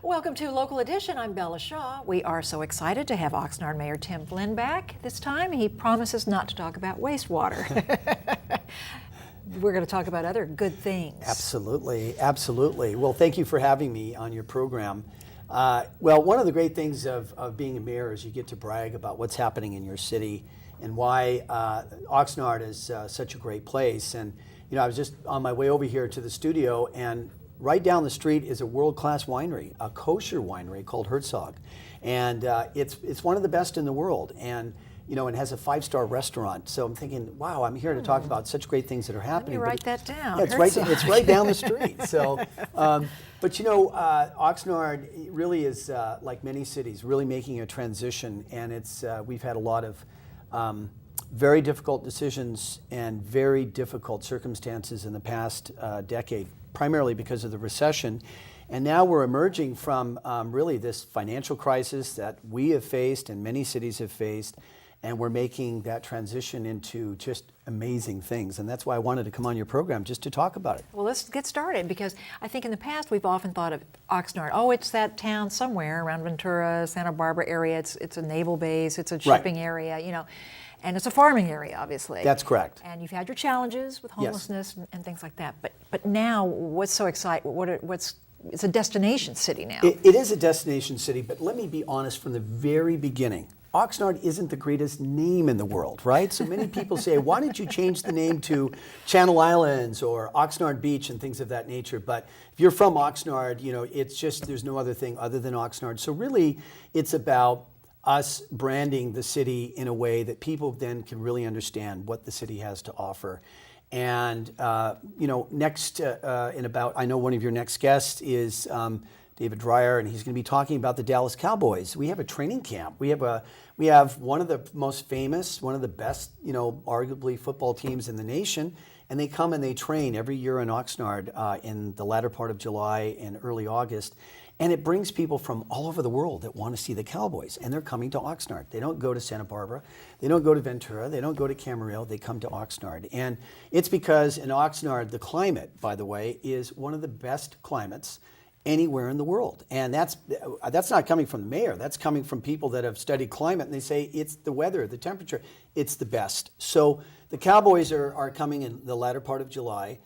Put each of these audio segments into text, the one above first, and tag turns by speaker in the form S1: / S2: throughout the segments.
S1: Welcome to Local Edition. I'm Bella Shaw. We are so excited to have Oxnard Mayor Tim Flynn back this time. He promises not to talk about wastewater. We're going to talk about other good things.
S2: Absolutely, absolutely. Well, thank you for having me on your program. Well, one of the great things of being a mayor is you get to brag about what's happening in your city and why Oxnard is such a great place. And you know, I was just on my way over here to the studio, and right down the street is a world-class winery, a kosher winery called Herzog, and it's one of the best in the world. And you know, and has a 5-star restaurant. So I'm thinking, wow, I'm here to talk about such great things that are happening.
S1: Let me write that down.
S2: Yeah, it's right down the street. So, but you know, Oxnard really is like many cities, really making a transition, and it's we've had a lot of very difficult decisions and very difficult circumstances in the past decade, primarily because of the recession. And now we're emerging from really this financial crisis that we have faced and many cities have faced. And we're making that transition into just amazing things. And that's why I wanted to come on your program, just to talk about it.
S1: Well, let's get started, because I think in the past we've often thought of Oxnard, oh, it's that town somewhere around Ventura, Santa Barbara area. It's a naval base, it's a shipping area, you know, and it's a farming area, obviously.
S2: That's correct.
S1: And you've had your challenges with homelessness and things like that. But now, what's so exciting? It's a destination city now.
S2: It is a destination city, but let me be honest from the very beginning. Oxnard isn't the greatest name in the world, right? So many people say, why didn't you change the name to Channel Islands or Oxnard Beach and things of that nature? But if you're from Oxnard, you know, it's just, there's no other thing other than Oxnard. So really, it's about us branding the city in a way that people then can really understand what the city has to offer. And, you know, next I know one of your next guests is David Dreyer, and he's going to be talking about the Dallas Cowboys. We have a training camp. We have one of the most famous, one of the best, you know, arguably football teams in the nation, and they come and they train every year in Oxnard in the latter part of July and early August. And it brings people from all over the world that want to see the Cowboys, and they're coming to Oxnard. They don't go to Santa Barbara, they don't go to Ventura, they don't go to Camarillo, they come to Oxnard. And it's because in Oxnard, the climate, by the way, is one of the best climates anywhere in the world. And that's not coming from the mayor, that's coming from people that have studied climate, and they say it's the weather, the temperature, it's the best. So the Cowboys are coming in the latter part of July,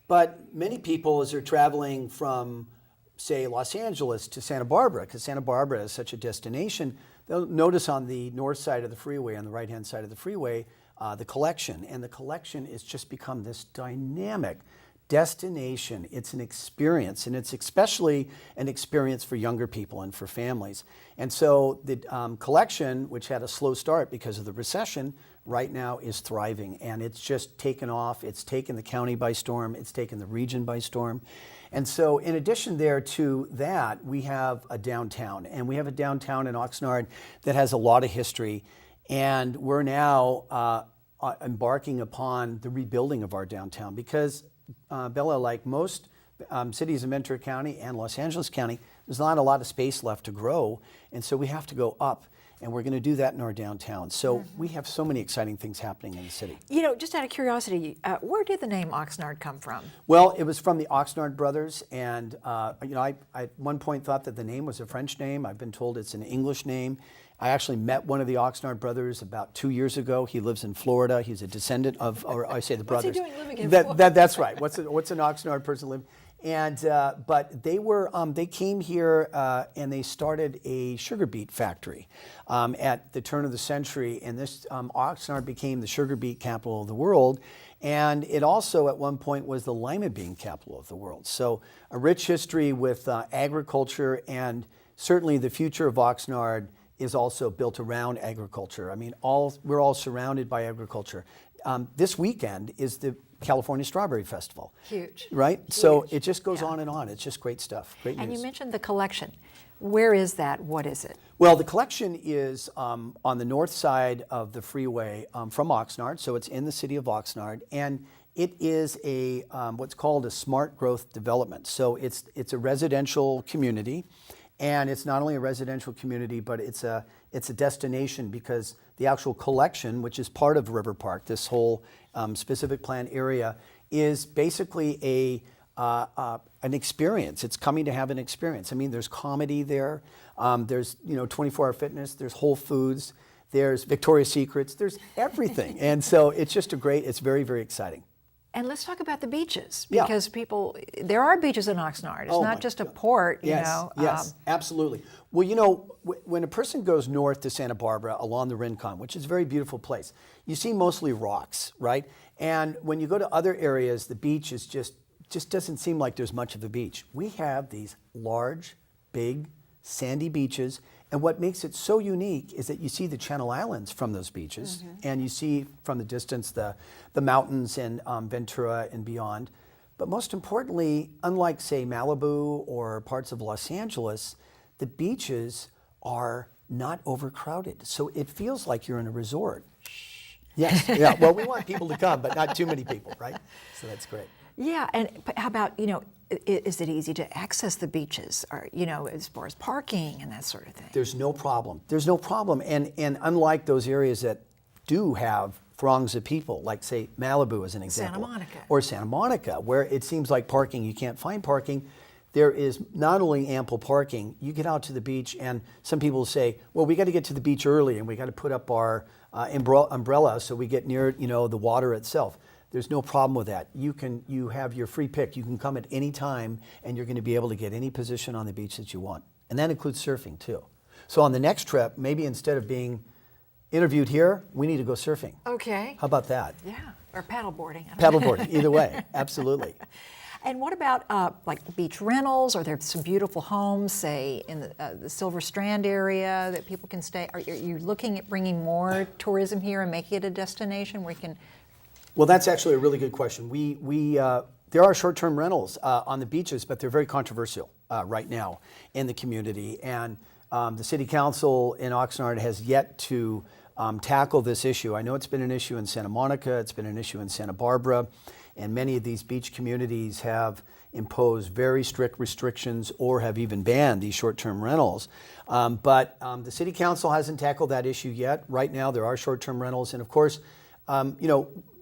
S2: but many people, as they're traveling from, say, Los Angeles to Santa Barbara, because Santa Barbara is such a destination, they'll notice on the north side of the freeway, on the right-hand side of the freeway, the collection. And the collection has just become this dynamic destination. It's an experience, and it's especially an experience for younger people and for families. And so the collection, which had a slow start because of the recession, right now is thriving, and it's just taken off. It's taken the county by storm. It's taken the region by storm. And so in addition there to that, we have a downtown, and we have a downtown in Oxnard that has a lot of history, and we're now embarking upon the rebuilding of our downtown because Bella, like most cities in Ventura County and Los Angeles County, there's not a lot of space left to grow, and so we have to go up, and we're going to do that in our downtown. So we have so many exciting things happening in the city.
S1: You know, just out of curiosity, where did the name Oxnard come from?
S2: Well, it was from the Oxnard brothers, and you know, I at one point thought that the name was a French name. I've been told it's an English name. I actually met one of the Oxnard brothers about 2 years ago. He lives in Florida. He's a descendant of, or I say the brothers.
S1: What's he doing living in Florida?
S2: That's right. What's an Oxnard person living? And but they came here and they started a sugar beet factory at the turn of the century, and this Oxnard became the sugar beet capital of the world. And it also at one point was the lima bean capital of the world. So a rich history with agriculture, and certainly the future of Oxnard is also built around agriculture. I mean, we're all surrounded by agriculture. This weekend is the California Strawberry Festival.
S1: Huge.
S2: Right?
S1: Huge.
S2: So it just goes on and on. It's just great stuff. Great news.
S1: And you mentioned the collection. Where is that? What is it?
S2: Well, the collection is on the north side of the freeway from Oxnard, so it's in the city of Oxnard, and it is a what's called a smart growth development. So it's a residential community, and it's not only a residential community, but it's a destination because the actual collection, which is part of River Park, this whole specific plan area, is basically an experience. It's coming to have an experience. I mean, there's comedy there. There's 24-hour fitness. There's Whole Foods. There's Victoria's Secrets. There's everything. And so it's just it's very, very exciting.
S1: And let's talk about the beaches,
S2: Yeah.
S1: because there are beaches in Oxnard. It's not just a port,
S2: Yes, yes, absolutely. Well, when a person goes north to Santa Barbara along the Rincon, which is a very beautiful place, you see mostly rocks, right? And when you go to other areas, the beach is just doesn't seem like there's much of a beach. We have these large, big, sandy beaches, and what makes it so unique is that you see the Channel Islands from those beaches, and you see from the distance the mountains in Ventura and beyond. But most importantly, unlike, say, Malibu or parts of Los Angeles, the beaches are not overcrowded. So it feels like you're in a resort. Yes, yeah. Well, we want people to come, but not too many people, right? So that's great.
S1: Yeah, and how about, is it easy to access the beaches, or, as far as parking and that sort of thing?
S2: There's no problem. There's no problem. And unlike those areas that do have throngs of people, like, say, Malibu as an example.
S1: Santa Monica.
S2: Or Santa Monica, where it seems like parking, you can't find parking. There is not only ample parking, you get out to the beach, and some people say, well, we got to get to the beach early, and we got to put up our umbrella so we get near, the water itself. There's no problem with that. You have your free pick. You can come at any time, and you're going to be able to get any position on the beach that you want. And that includes surfing, too. So on the next trip, maybe instead of being interviewed here, we need to go surfing.
S1: Okay.
S2: How about that?
S1: Yeah, or paddleboarding. I don't know.
S2: Paddleboarding, either way, absolutely.
S1: And what about like beach rentals? Are there some beautiful homes, say, in the Silver Strand area that people can stay? Are you looking at bringing more tourism here and making it a destination where you can?
S2: Well, that's actually a really good question. There are short-term rentals on the beaches, but they're very controversial right now in the community. And the City Council in Oxnard has yet to tackle this issue. I know it's been an issue in Santa Monica, it's been an issue in Santa Barbara, and many of these beach communities have imposed very strict restrictions or have even banned these short-term rentals. But the City Council hasn't tackled that issue yet. Right now, there are short-term rentals, and of course,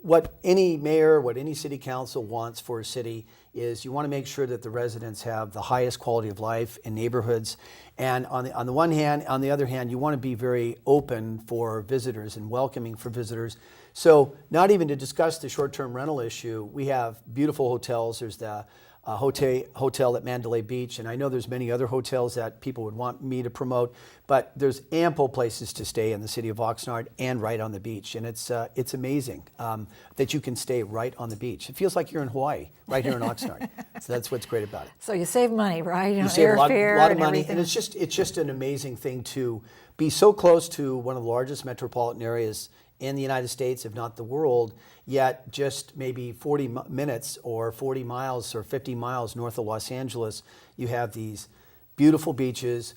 S2: what any mayor, what any city council wants for a city is you want to make sure that the residents have the highest quality of life in neighborhoods. And on the one hand, on the other hand, you want to be very open for visitors and welcoming for visitors. So not even to discuss the short-term rental issue, we have beautiful hotels. There's the hotel at Mandalay Beach, and I know there's many other hotels that people would want me to promote, but there's ample places to stay in the city of Oxnard and right on the beach, and it's amazing that you can stay right on the beach. It feels like you're in Hawaii, right here in Oxnard. So that's what's great about it.
S1: So you save money, right?
S2: You save a lot of money,
S1: everything.
S2: and it's just an amazing thing to be so close to one of the largest metropolitan areas in the United States, if not the world, yet just maybe 40 minutes or 40 miles or 50 miles north of Los Angeles, you have these beautiful beaches,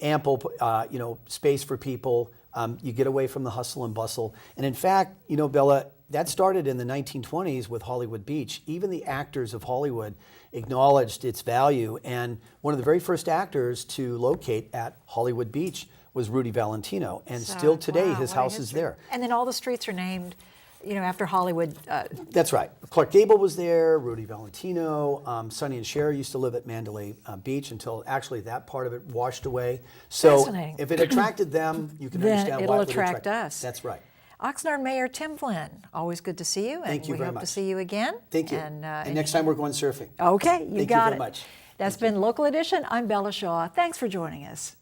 S2: ample space for people. You get away from the hustle and bustle. And in fact, Bella, that started in the 1920s with Hollywood Beach. Even the actors of Hollywood acknowledged its value. And one of the very first actors to locate at Hollywood Beach was Rudy Valentino. And still today, his house is there.
S1: And then all the streets are named, after Hollywood.
S2: That's right. Clark Gable was there, Rudy Valentino, Sonny and Cher used to live at Mandalay Beach until actually that part of it washed away. So if it attracted them, you can understand why it would
S1: attract us.
S2: That's right.
S1: Oxnard Mayor Tim Flynn, always good to see you.
S2: Thank you very much.
S1: We hope to see you again.
S2: Thank you. And next time we're going surfing.
S1: Okay, you got it.
S2: Thank you very much.
S1: That's been Local Edition. I'm Bella Shaw. Thanks for joining us.